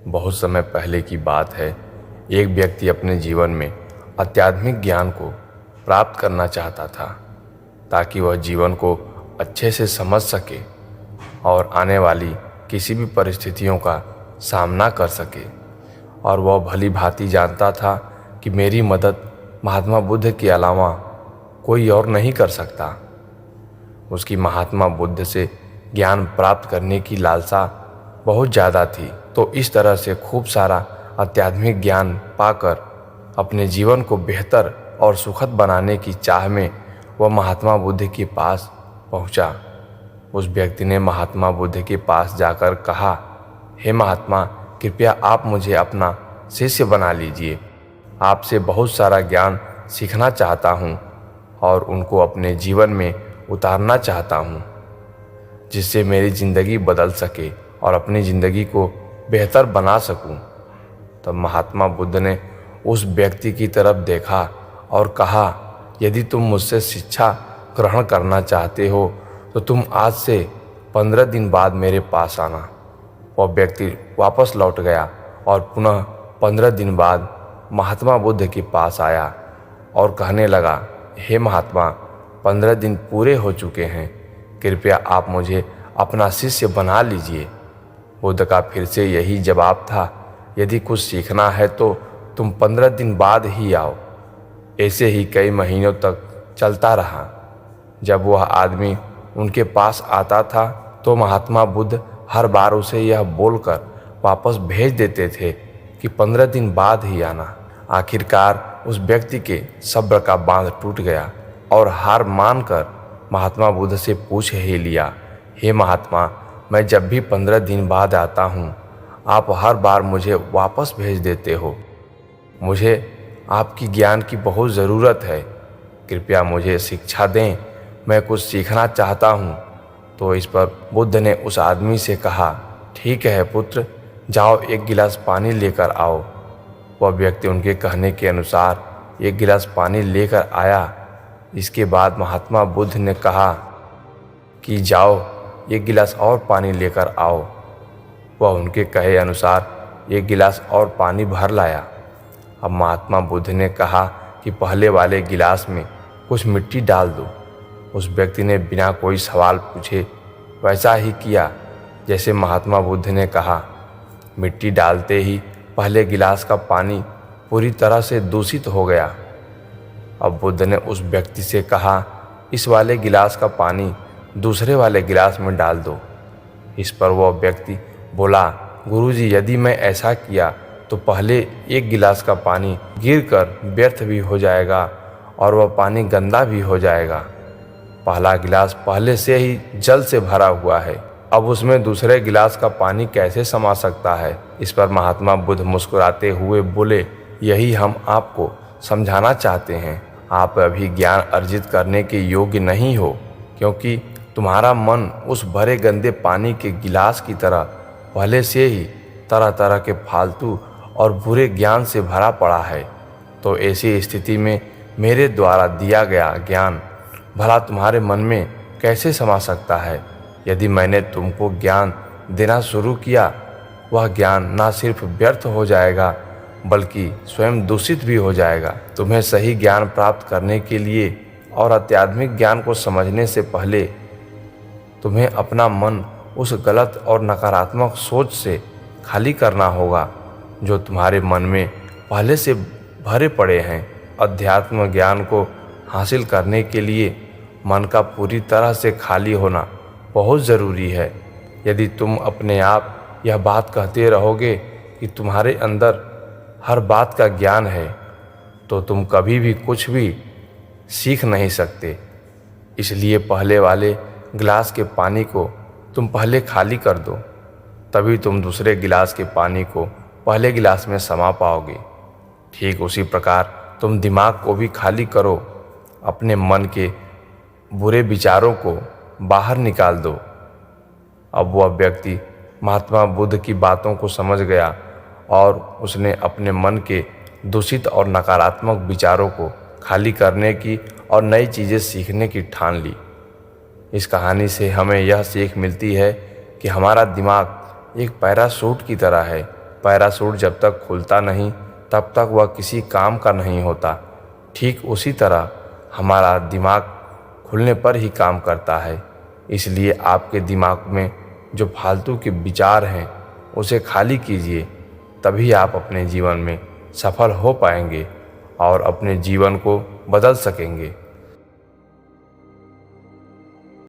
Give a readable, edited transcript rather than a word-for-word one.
बहुत समय पहले की बात है। एक व्यक्ति अपने जीवन में आध्यात्मिक ज्ञान को प्राप्त करना चाहता था ताकि वह जीवन को अच्छे से समझ सके और आने वाली किसी भी परिस्थितियों का सामना कर सके। और वह भली भांति जानता था कि मेरी मदद महात्मा बुद्ध के अलावा कोई और नहीं कर सकता। उसकी महात्मा बुद्ध से ज्ञान प्राप्त करने की लालसा बहुत ज़्यादा थी, तो इस तरह से खूब सारा आध्यात्मिक ज्ञान पाकर अपने जीवन को बेहतर और सुखद बनाने की चाह में वह महात्मा बुद्ध के पास पहुंचा। उस व्यक्ति ने महात्मा बुद्ध के पास जाकर कहा, हे महात्मा, कृपया आप मुझे अपना शिष्य बना लीजिए। आपसे बहुत सारा ज्ञान सीखना चाहता हूँ और उनको अपने जीवन में उतारना चाहता हूँ, जिससे मेरी ज़िंदगी बदल सके और अपनी ज़िंदगी को बेहतर बना सकूँ। तब महात्मा बुद्ध ने उस व्यक्ति की तरफ देखा और कहा, यदि तुम मुझसे शिक्षा ग्रहण करना चाहते हो तो तुम आज से 15 दिन बाद मेरे पास आना। वह व्यक्ति वापस लौट गया और पुनः 15 दिन बाद महात्मा बुद्ध के पास आया और कहने लगा, हे महात्मा, 15 दिन पूरे हो चुके हैं, कृपया आप मुझे अपना शिष्य बना लीजिए। बुद्ध का फिर से यही जवाब था, यदि कुछ सीखना है तो तुम 15 दिन बाद ही आओ। ऐसे ही कई महीनों तक चलता रहा। जब वह आदमी उनके पास आता था तो महात्मा बुद्ध हर बार उसे यह बोलकर वापस भेज देते थे कि 15 दिन बाद ही आना। आखिरकार उस व्यक्ति के सब्र का बांध टूट गया और हार मानकर महात्मा बुद्ध से पूछ ही लिया, हे महात्मा, मैं जब भी 15 दिन बाद आता हूँ, आप हर बार मुझे वापस भेज देते हो। मुझे आपकी ज्ञान की बहुत ज़रूरत है, कृपया मुझे शिक्षा दें, मैं कुछ सीखना चाहता हूँ। तो इस पर बुद्ध ने उस आदमी से कहा, ठीक है पुत्र, जाओ एक गिलास पानी लेकर आओ। वह व्यक्ति उनके कहने के अनुसार एक गिलास पानी लेकर आया। इसके बाद महात्मा बुद्ध ने कहा कि जाओ एक गिलास और पानी लेकर आओ। वह उनके कहे अनुसार एक गिलास और पानी भर लाया। अब महात्मा बुद्ध ने कहा कि पहले वाले गिलास में कुछ मिट्टी डाल दो। उस व्यक्ति ने बिना कोई सवाल पूछे वैसा ही किया जैसे महात्मा बुद्ध ने कहा। मिट्टी डालते ही पहले गिलास का पानी पूरी तरह से दूषित हो गया। अब बुद्ध ने उस व्यक्ति से कहा, इस वाले गिलास का पानी दूसरे वाले गिलास में डाल दो। इस पर वह व्यक्ति बोला, गुरुजी, यदि मैं ऐसा किया तो पहले एक गिलास का पानी गिरकर व्यर्थ भी हो जाएगा और वह पानी गंदा भी हो जाएगा। पहला गिलास पहले से ही जल से भरा हुआ है, अब उसमें दूसरे गिलास का पानी कैसे समा सकता है। इस पर महात्मा बुद्ध मुस्कुराते हुए बोले, यही हम आपको समझाना चाहते हैं। आप अभी ज्ञान अर्जित करने के योग्य नहीं हो, क्योंकि तुम्हारा मन उस भरे गंदे पानी के गिलास की तरह पहले से ही तरह तरह के फालतू और बुरे ज्ञान से भरा पड़ा है। तो ऐसी स्थिति में मेरे द्वारा दिया गया ज्ञान भला तुम्हारे मन में कैसे समा सकता है। यदि मैंने तुमको ज्ञान देना शुरू किया, वह ज्ञान ना सिर्फ व्यर्थ हो जाएगा बल्कि स्वयं दूषित भी हो जाएगा। तुम्हें सही ज्ञान प्राप्त करने के लिए और आध्यात्मिक ज्ञान को समझने से पहले तुम्हें अपना मन उस गलत और नकारात्मक सोच से खाली करना होगा जो तुम्हारे मन में पहले से भरे पड़े हैं। अध्यात्म ज्ञान को हासिल करने के लिए मन का पूरी तरह से खाली होना बहुत ज़रूरी है। यदि तुम अपने आप यह बात कहते रहोगे कि तुम्हारे अंदर हर बात का ज्ञान है, तो तुम कभी भी कुछ भी सीख नहीं सकते। इसलिए पहले वाले गिलास के पानी को तुम पहले खाली कर दो, तभी तुम दूसरे गिलास के पानी को पहले गिलास में समा पाओगे। ठीक उसी प्रकार तुम दिमाग को भी खाली करो, अपने मन के बुरे विचारों को बाहर निकाल दो। अब वह व्यक्ति महात्मा बुद्ध की बातों को समझ गया और उसने अपने मन के दूषित और नकारात्मक विचारों को खाली करने की और नई चीज़ें सीखने की ठान ली। इस कहानी से हमें यह सीख मिलती है कि हमारा दिमाग एक पैराशूट की तरह है। पैराशूट जब तक खुलता नहीं तब तक वह किसी काम का नहीं होता। ठीक उसी तरह हमारा दिमाग खुलने पर ही काम करता है। इसलिए आपके दिमाग में जो फालतू के विचार हैं उसे खाली कीजिए, तभी आप अपने जीवन में सफल हो पाएंगे और अपने जीवन को बदल सकेंगे।